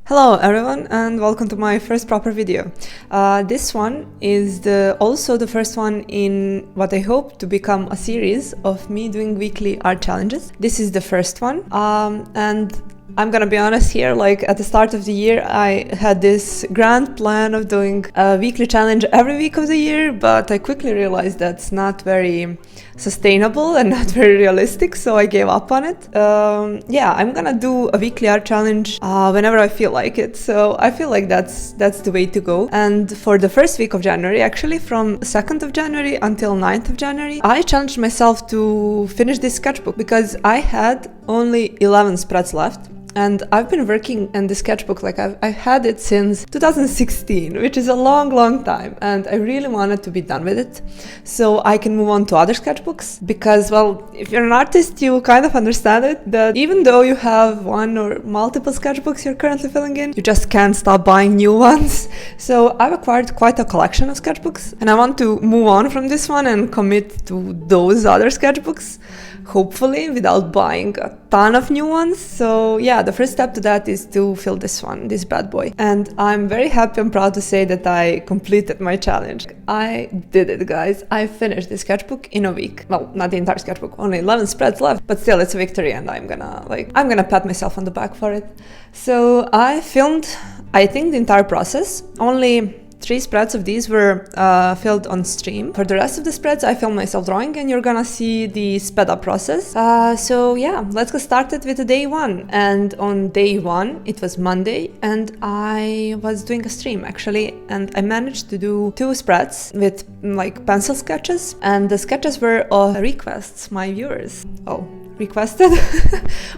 Hello everyone and welcome to my first proper video. This one is also the first one in what I hope to become a series of me doing weekly art challenges. This is the first one and I'm gonna be honest here, like at the start of the year I had this grand plan of doing a weekly challenge every week of the year, but I quickly realized that's not very sustainable and not very realistic, so I gave up on it. Yeah, I'm gonna do a weekly art challenge whenever I feel like it, so I feel like that's the way to go. And for the first week of January, actually from 2nd of January until 9th of January, I challenged myself to finish this sketchbook because I had only 11 spreads left. And I've been working in the sketchbook, like I've had it since 2016, which is a long time. And I really wanted to be done with it so I can move on to other sketchbooks. Because, well, if you're an artist, you kind of understand it, that even though you have one or multiple sketchbooks you're currently filling in, you just can't stop buying new ones. So I've acquired quite a collection of sketchbooks and I want to move on from this one and commit to those other sketchbooks, hopefully without buying a ton of new ones. So yeah, the first step to that is to fill this bad boy. And I'm very happy and proud to say that I completed my challenge. I did it, guys. I finished the sketchbook in a week. Well, not the entire sketchbook, only 11 spreads left, but still it's a victory and I'm gonna pat myself on the back for it. So I filmed, I think, the entire process. Only 3 spreads of these were filmed on stream. For the rest of the spreads, I filmed myself drawing and you're gonna see the sped up process. So yeah, let's get started with day 1. And on day 1, it was Monday and I was doing a stream actually, and I managed to do 2 spreads with like pencil sketches, and the sketches were requests my viewers requested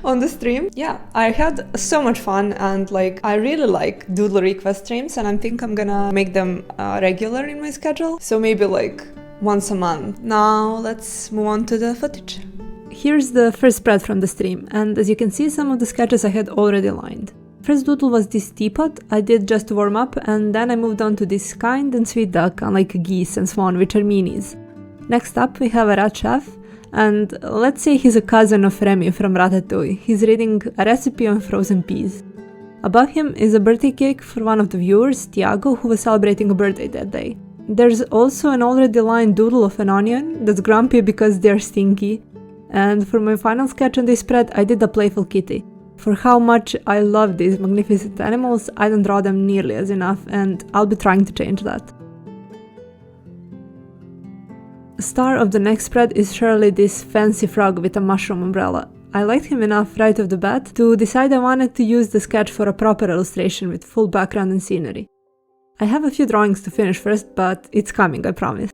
on the stream. Yeah, I had so much fun and like I really like doodle request streams, and I think I'm gonna make them regular in my schedule, so maybe like once a month. Now let's move on to the footage. Here's the first spread from the stream, and as you can see, some of the sketches I had already lined. First doodle was this teapot I did just to warm up, and then I moved on to this kind and sweet duck, unlike geese and swan, which are meanies. Next up we have a rat chef, and let's say he's a cousin of Remy from Ratatouille. He's reading a recipe on frozen peas. Above him is a birthday cake for one of the viewers, Tiago, who was celebrating a birthday that day. There's also an already lined doodle of an onion that's grumpy because they're stinky. And for my final sketch on this spread, I did a playful kitty. For how much I love these magnificent animals, I don't draw them nearly as enough, and I'll be trying to change that. Star of the next spread is surely this fancy frog with a mushroom umbrella. I liked him enough right off the bat to decide I wanted to use the sketch for a proper illustration with full background and scenery. I have a few drawings to finish first, but it's coming, I promise.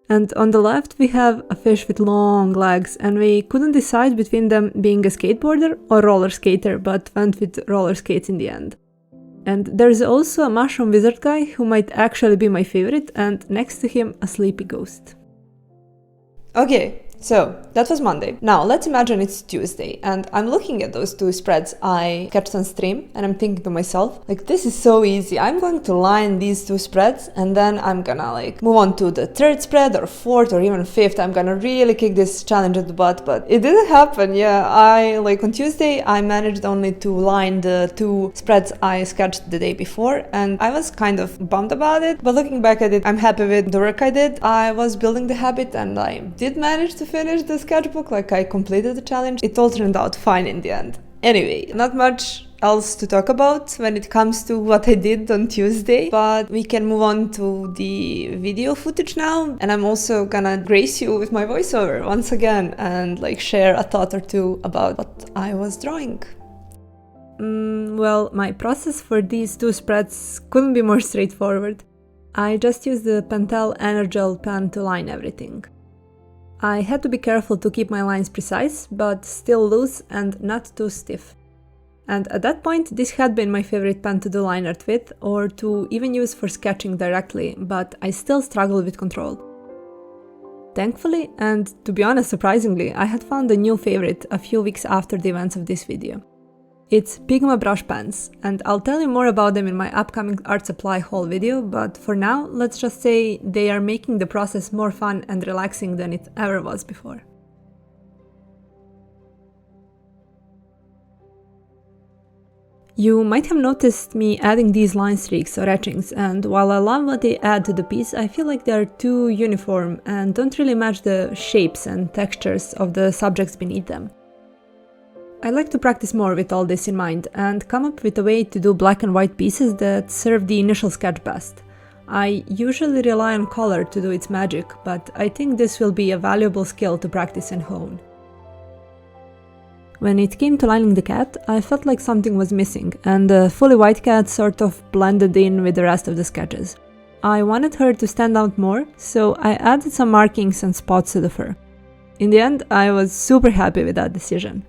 And on the left we have a fish with long legs, and we couldn't decide between them being a skateboarder or roller skater, but went with roller skates in the end. And there's also a mushroom wizard guy who might actually be my favorite, and next to him a sleepy ghost. Okay, so that was Monday. Now let's imagine it's Tuesday and I'm looking at those 2 spreads I sketched on stream, and I'm thinking to myself, like, this is so easy. I'm going to line these 2 spreads and then I'm gonna like move on to the 3rd spread or 4th or even 5th. I'm gonna really kick this challenge at the butt, but it didn't happen. Yeah, on Tuesday I managed only to line the 2 spreads I sketched the day before, and I was kind of bummed about it, but looking back at it, I'm happy with the work I did. I was building the habit and I did manage to finish the sketchbook, like I completed the challenge. It all turned out fine in the end. Anyway, not much else to talk about when it comes to what I did on Tuesday, but we can move on to the video footage now, and I'm also gonna grace you with my voiceover once again and like share a thought or two about what I was drawing. Well, my process for these 2 spreads couldn't be more straightforward. I just used the Pentel Energel pen to line everything. I had to be careful to keep my lines precise, but still loose and not too stiff. And at that point, this had been my favorite pen to do line art with, or to even use for sketching directly, but I still struggled with control. Thankfully, and to be honest surprisingly, I had found a new favorite a few weeks after the events of this video. It's Pigma brush pens, and I'll tell you more about them in my upcoming art supply haul video, but for now, let's just say they are making the process more fun and relaxing than it ever was before. You might have noticed me adding these line streaks or etchings, and while I love what they add to the piece, I feel like they're too uniform and don't really match the shapes and textures of the subjects beneath them. I'd like to practice more with all this in mind and come up with a way to do black and white pieces that serve the initial sketch best. I usually rely on color to do its magic, but I think this will be a valuable skill to practice and hone. When it came to lining the cat, I felt like something was missing, and the fully white cat sort of blended in with the rest of the sketches. I wanted her to stand out more, so I added some markings and spots to the fur. In the end, I was super happy with that decision.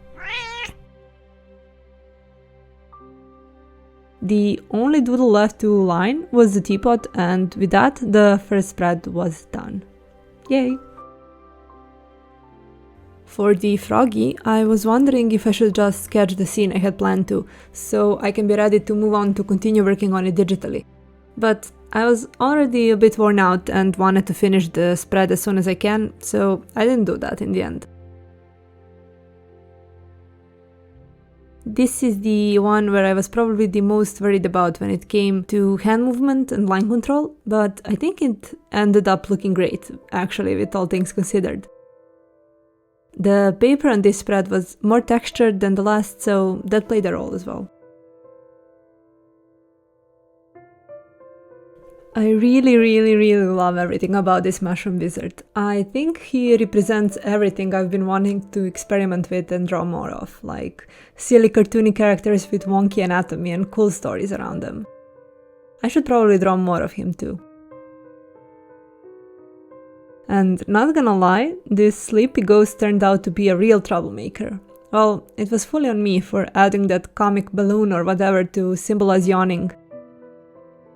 The only doodle left to line was the teapot, and with that, the first spread was done. Yay! For the froggy, I was wondering if I should just sketch the scene I had planned to, so I can be ready to move on to continue working on it digitally. But I was already a bit worn out and wanted to finish the spread as soon as I can, so I didn't do that in the end. This is the one where I was probably the most worried about when it came to hand movement and line control, but I think it ended up looking great, actually, with all things considered. The paper on this spread was more textured than the last, so that played a role as well. I really love everything about this mushroom wizard. I think he represents everything I've been wanting to experiment with and draw more of, like silly cartoony characters with wonky anatomy and cool stories around them. I should probably draw more of him too. And not gonna lie, this sleepy ghost turned out to be a real troublemaker. Well, it was fully on me for adding that comic balloon or whatever to symbolize yawning.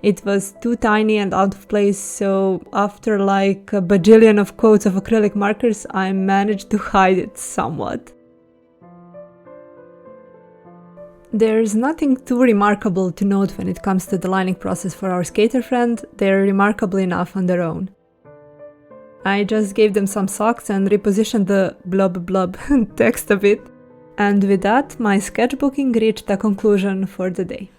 It was too tiny and out of place, so after like a bajillion of coats of acrylic markers, I managed to hide it somewhat. There's nothing too remarkable to note when it comes to the lining process for our skater friend. They're remarkable enough on their own. I just gave them some socks and repositioned the blub blub text a bit. And with that, my sketchbooking reached a conclusion for the day.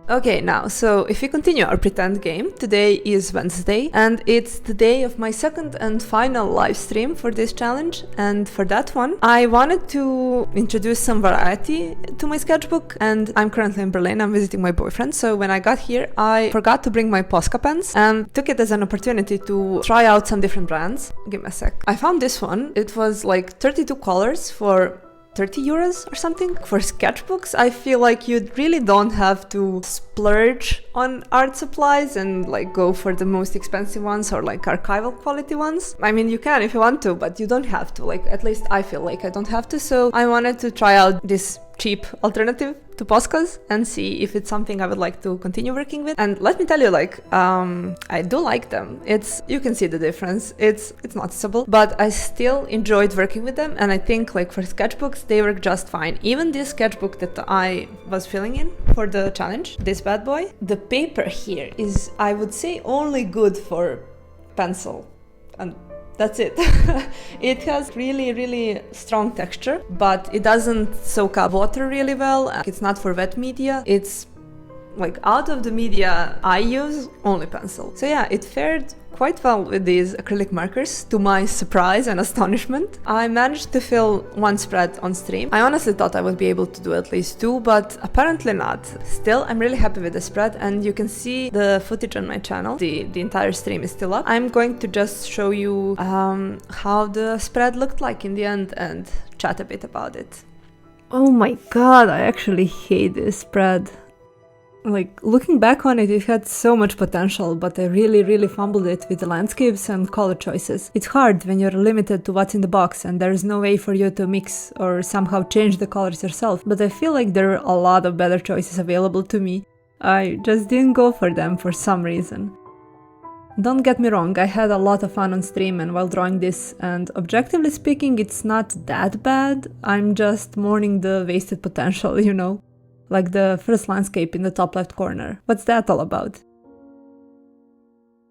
Okay, now, so if we continue our pretend game, today is Wednesday, and it's the day of my second and final live stream for this challenge, and for that one, I wanted to introduce some variety to my sketchbook, and I'm currently in Berlin, I'm visiting my boyfriend, so when I got here, I forgot to bring my Posca pens, and took it as an opportunity to try out some different brands. Give me a sec. I found this one, it was like 32 colors for 30 euros or something. For sketchbooks, I feel like you really don't have to splurge on art supplies and like go for the most expensive ones or like archival quality ones. I mean, you can if you want to, but you don't have to. Like, at least I feel like I don't have to. So I wanted to try out this cheap alternative to Poscas and see if it's something I would like to continue working with. And let me tell you, like, I do like them. You can see the difference. It's noticeable, but I still enjoyed working with them. And I think like for sketchbooks, they work just fine. Even this sketchbook that I was filling in for the challenge, this bad boy, the paper here is, I would say, only good for pencil. And that's it. It has really strong texture, but it doesn't soak up water really well. It's not for wet media. It's like out of the media I use, only pencil. So yeah, it fared quite well with these acrylic markers, to my surprise and astonishment. I managed to fill one spread on stream. I honestly thought I would be able to do at least two, but apparently not. Still, I'm really happy with the spread, and you can see the footage on my channel. The entire stream is still up. I'm going to just show you how the spread looked like in the end and chat a bit about it. Oh my god, I actually hate this spread. Like, looking back on it, it had so much potential, but I really fumbled it with the landscapes and color choices. It's hard when you're limited to what's in the box and there's no way for you to mix or somehow change the colors yourself, but I feel like there are a lot of better choices available to me. I just didn't go for them for some reason. Don't get me wrong, I had a lot of fun on stream and while drawing this, and objectively speaking, it's not that bad. I'm just mourning the wasted potential, you know? Like the first landscape in the top left corner. What's that all about?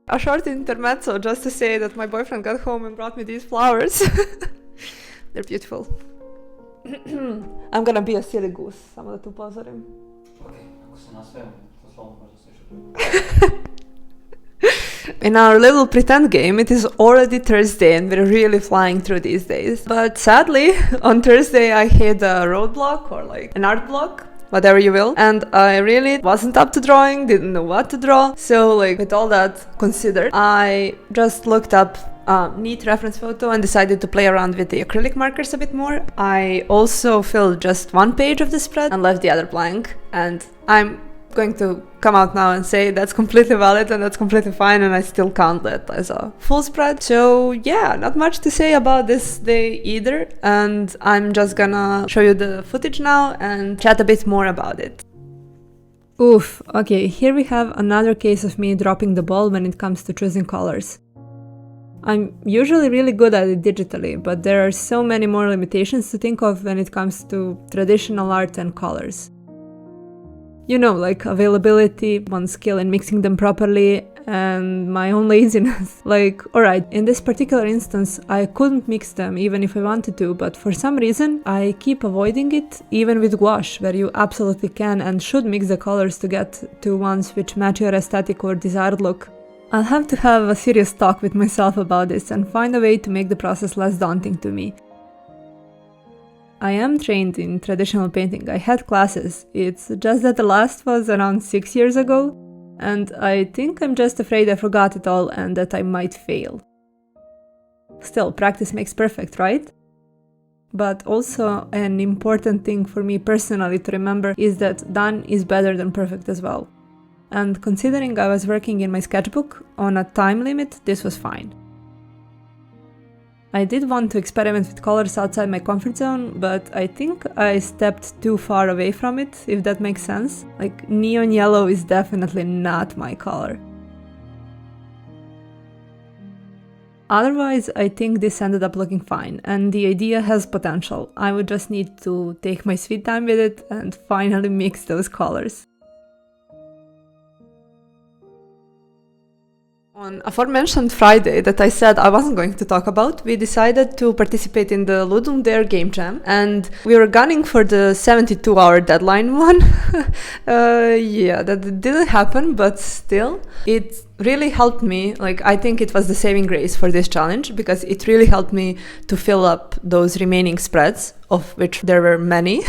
A short intermezzo just to say that my boyfriend got home and brought me these flowers. They're beautiful. I'm gonna be a silly goose. Samo da tu upozorim. Ok, ako se nasmijem, to slovo možda slišati. In our little pretend game, it is already Thursday and we're really flying through these days. But sadly, on Thursday I hit a roadblock or like an art block, whatever you will, and I really wasn't up to drawing, didn't know what to draw. So like with all that considered, I just looked up a neat reference photo and decided to play around with the acrylic markers a bit more. I also filled just one page of the spread and left the other blank, and I'm going to come out now and say that's completely valid and that's completely fine, and I still count that as a full spread. So yeah, not much to say about this day either, and I'm just gonna show you the footage now and chat a bit more about it. Oof, okay, here we have another case of me dropping the ball when it comes to choosing colors. I'm usually really good at it digitally, but there are so many more limitations to think of when it comes to traditional art and colors. You know, like availability, one's skill in mixing them properly, and my own laziness. Like, alright, in this particular instance, I couldn't mix them even if I wanted to, but for some reason, I keep avoiding it, even with gouache, where you absolutely can and should mix the colors to get to ones which match your aesthetic or desired look. I'll have to have a serious talk with myself about this and find a way to make the process less daunting to me. I am trained in traditional painting, I had classes, it's just that the last was around 6 years ago, and I think I'm just afraid I forgot it all and that I might fail. Still, practice makes perfect, right? But also an important thing for me personally to remember is that done is better than perfect as well. And considering I was working in my sketchbook on a time limit, this was fine. I did want to experiment with colors outside my comfort zone, but I think I stepped too far away from it, if that makes sense. Like, neon yellow is definitely not my color. Otherwise, I think this ended up looking fine, and the idea has potential. I would just need to take my sweet time with it and finally mix those colors. On aforementioned Friday that I said I wasn't going to talk about, we decided to participate in the Ludum Dare game jam, and we were gunning for the 72-hour deadline one. Yeah, that didn't happen, but still, it really helped me. Like, I think it was the saving grace for this challenge, because it really helped me to fill up those remaining spreads, of which there were many.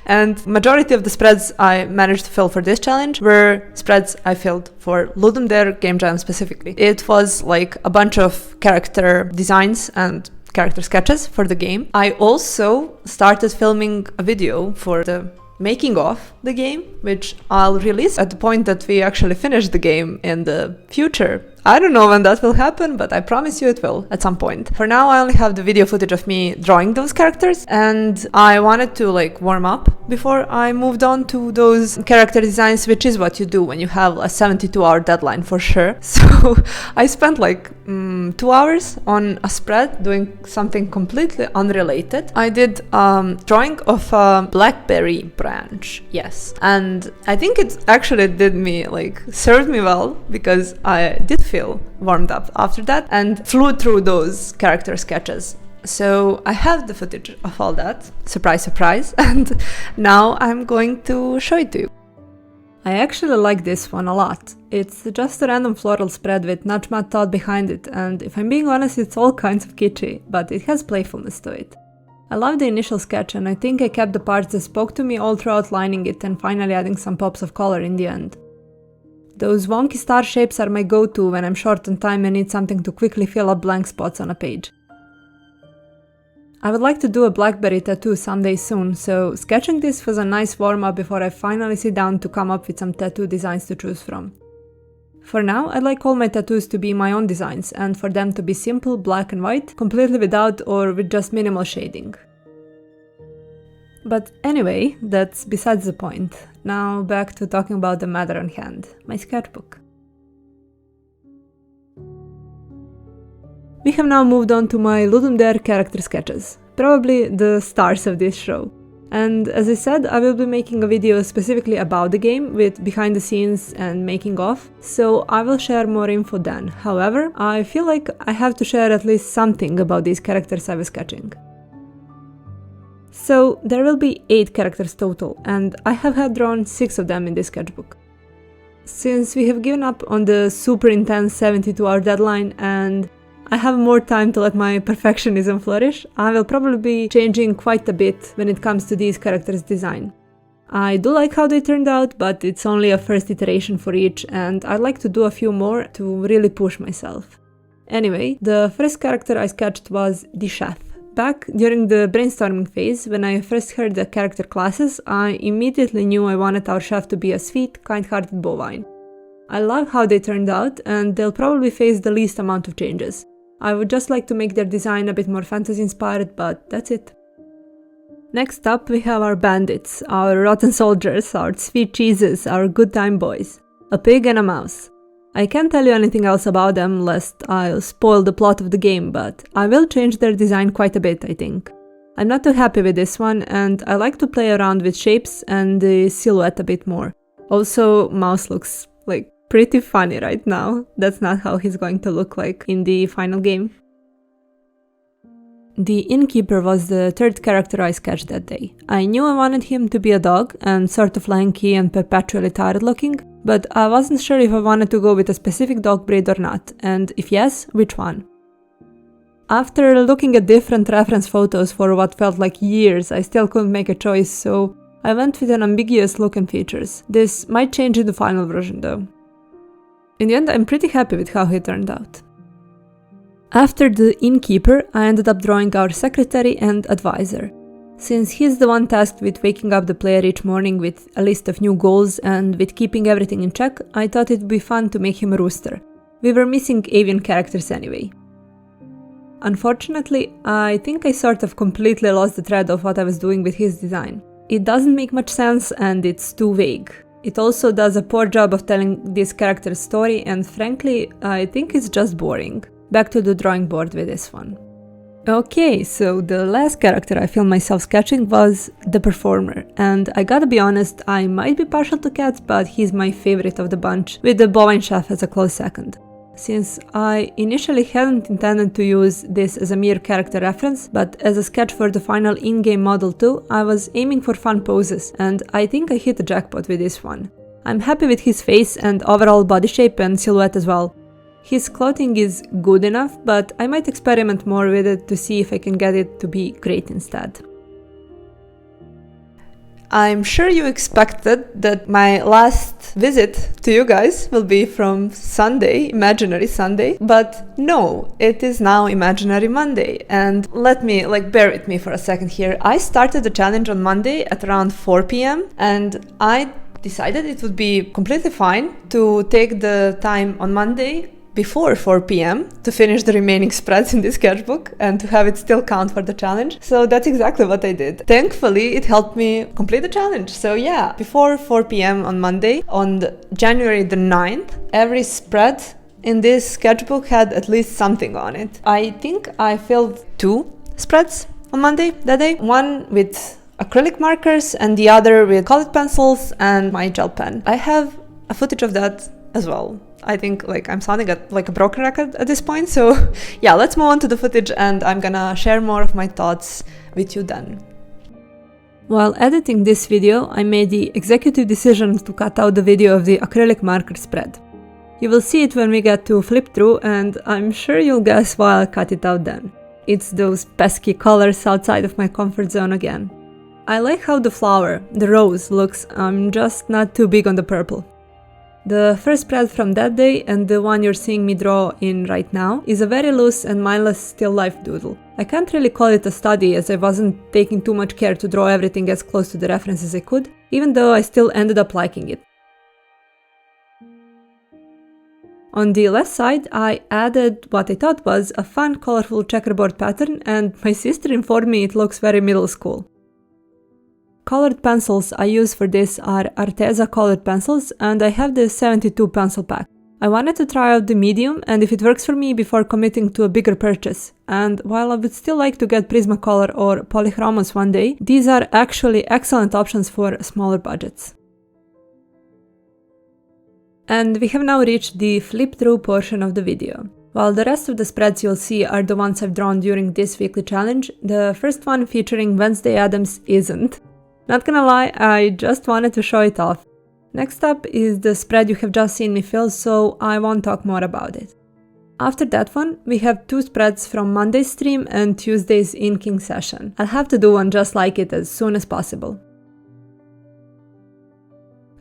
And majority of the spreads I managed to fill for this challenge were spreads I filled for Ludum Dare game jam specifically. It was like a bunch of character designs and character sketches for the game. I also started filming a video for the making of the game, which I'll release at the point that we actually finish the game in the future. I don't know when that will happen, but I promise you it will at some point. For now, I only have the video footage of me drawing those characters, and I wanted to like warm up before I moved on to those character designs, which is what you do when you have a 72-hour deadline for sure. So I spent like 2 hours on a spread doing something completely unrelated. I did drawing of a blackberry branch, yes, and I think it actually served me well, because I did feel warmed up after that and flew through those character sketches. So I have the footage of all that, surprise surprise, and now I'm going to show it to you. I actually like this one a lot. It's just a random floral spread with not much thought behind it, and if I'm being honest, it's all kinds of kitschy, but it has playfulness to it. I love the initial sketch, and I think I kept the parts that spoke to me all throughout lining it and finally adding some pops of color in the end. Those wonky star shapes are my go-to when I'm short on time and need something to quickly fill up blank spots on a page. I would like to do a blackberry tattoo someday soon, so sketching this was a nice warm-up before I finally sit down to come up with some tattoo designs to choose from. For now, I'd like all my tattoos to be my own designs, and for them to be simple, black and white, completely without or with just minimal shading. But anyway, that's besides the point. Now back to talking about the matter on hand, my sketchbook. We have now moved on to my Ludum Dare character sketches, probably the stars of this show. And as I said, I will be making a video specifically about the game with behind the scenes and making of, so I will share more info then. However, I feel like I have to share at least something about these characters I was sketching. So there will be 8 characters total, and I have had drawn 6 of them in this sketchbook. Since we have given up on the super intense 72-hour deadline and I have more time to let my perfectionism flourish, I will probably be changing quite a bit when it comes to these characters' design. I do like how they turned out, but it's only a first iteration for each, and I'd like to do a few more to really push myself. Anyway, the first character I sketched was the chef. Back during the brainstorming phase, when I first heard the character classes, I immediately knew I wanted our chef to be a sweet, kind-hearted bovine. I love how they turned out, and they'll probably face the least amount of changes. I would just like to make their design a bit more fantasy-inspired, but that's it. Next up, we have our bandits, our rotten soldiers, our sweet cheeses, our good time boys. A pig and a mouse. I can't tell you anything else about them, lest I'll spoil the plot of the game, but I will change their design quite a bit, I think. I'm not too happy with this one, and I like to play around with shapes and the silhouette a bit more. Also, mouse looks pretty funny right now. That's not how he's going to look like in the final game. The innkeeper was the third character I sketched that day. I knew I wanted him to be a dog and sort of lanky and perpetually tired looking, but I wasn't sure if I wanted to go with a specific dog breed or not, and if yes, which one. After looking at different reference photos for what felt like years, I still couldn't make a choice, so I went with an ambiguous look and features. This might change in the final version though. In the end, I'm pretty happy with how he turned out. After the innkeeper, I ended up drawing our secretary and advisor. Since he's the one tasked with waking up the player each morning with a list of new goals and with keeping everything in check, I thought it would be fun to make him a rooster. We were missing avian characters anyway. Unfortunately, I think I sort of completely lost the thread of what I was doing with his design. It doesn't make much sense and it's too vague. It also does a poor job of telling this character's story, and frankly, I think it's just boring. Back to the drawing board with this one. Okay, so the last character I filmed myself sketching was the performer, and I gotta be honest, I might be partial to cats, but he's my favorite of the bunch, with the bovine chef as a close second. Since I initially hadn't intended to use this as a mere character reference, but as a sketch for the final in-game model too, I was aiming for fun poses, and I think I hit the jackpot with this one. I'm happy with his face and overall body shape and silhouette as well. His clothing is good enough, but I might experiment more with it to see if I can get it to be great instead. I'm sure you expected that my last visit to you guys will be from Sunday, imaginary Sunday, but no, it is now imaginary Monday. And let me, bear with me for a second here. I started the challenge on Monday at around 4 p.m. and I decided it would be completely fine to take the time on Monday before 4 p.m. to finish the remaining spreads in this sketchbook and to have it still count for the challenge. So that's exactly what I did. Thankfully, it helped me complete the challenge. So yeah, before 4 p.m. on Monday, on January the 9th, every spread in this sketchbook had at least something on it. I think I filled 2 spreads on Monday that day. One with acrylic markers and the other with colored pencils and my gel pen. I have a footage of that as well. I think I'm sounding like a broken record at this point, so yeah, let's move on to the footage and I'm gonna share more of my thoughts with you then. While editing this video, I made the executive decision to cut out the video of the acrylic marker spread. You will see it when we get to flip through, and I'm sure you'll guess why I'll cut it out then. It's those pesky colors outside of my comfort zone again. I like how the flower, the rose, looks. I'm just not too big on the purple. The first spread from that day and the one you're seeing me draw in right now is a very loose and mindless still life doodle. I can't really call it a study as I wasn't taking too much care to draw everything as close to the reference as I could, even though I still ended up liking it. On the left side, I added what I thought was a fun, colorful checkerboard pattern, and my sister informed me it looks very middle school. Colored pencils I use for this are Arteza colored pencils, and I have the 72 pencil pack. I wanted to try out the medium and if it works for me before committing to a bigger purchase. And while I would still like to get Prismacolor or Polychromos one day, these are actually excellent options for smaller budgets. And we have now reached the flip-through portion of the video. While the rest of the spreads you'll see are the ones I've drawn during this weekly challenge, the first one featuring Wednesday Addams isn't. Not gonna lie, I just wanted to show it off. Next up is the spread you have just seen me fill, so I won't talk more about it. After that one, we have 2 spreads from Monday's stream and Tuesday's inking session. I'll have to do one just like it as soon as possible.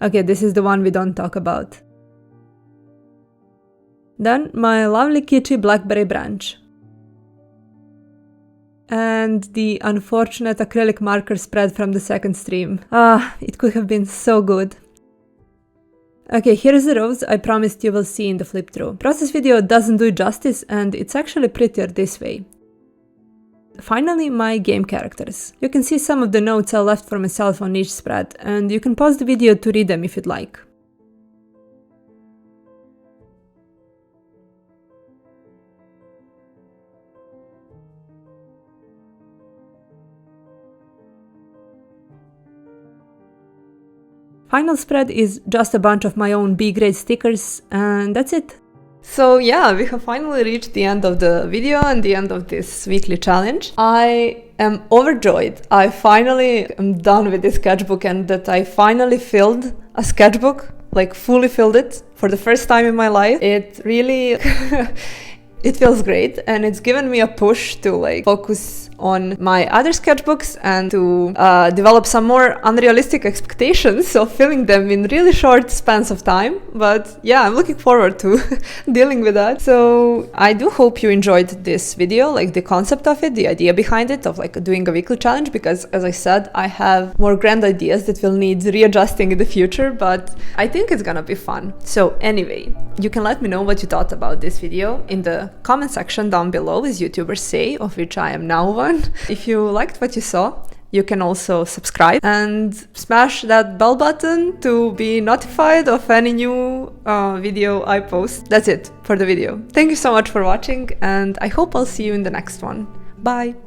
Okay, this is the one we don't talk about. Then my lovely kitschy blackberry branch. And the unfortunate acrylic marker spread from the second stream. It could have been so good. Okay, here's the rows I promised you will see in the flip through. Process video doesn't do it justice, and it's actually prettier this way. Finally, my game characters. You can see some of the notes I left for myself on each spread, and you can pause the video to read them if you'd like. Final spread is just a bunch of my own B-grade stickers, and that's it. So yeah, we have finally reached the end of the video and the end of this weekly challenge. I am overjoyed. I finally am done with this sketchbook, and that I finally filled a sketchbook, like fully filled it for the first time in my life. It really, it feels great, and it's given me a push to like focus on my other sketchbooks and to develop some more unrealistic expectations of filling them in really short spans of time. But yeah, I'm looking forward to dealing with that. So I do hope you enjoyed this video, like the concept of it, the idea behind it, of like doing a weekly challenge, because as I said, I have more grand ideas that will need readjusting in the future, but I think it's gonna be fun. So anyway, you can let me know what you thought about this video in the comment section down below, as YouTubers say, of which I am now one. If you liked what you saw, you can also subscribe and smash that bell button to be notified of any new video I post. That's it for the video. Thank you so much for watching, and I hope I'll see you in the next one. Bye!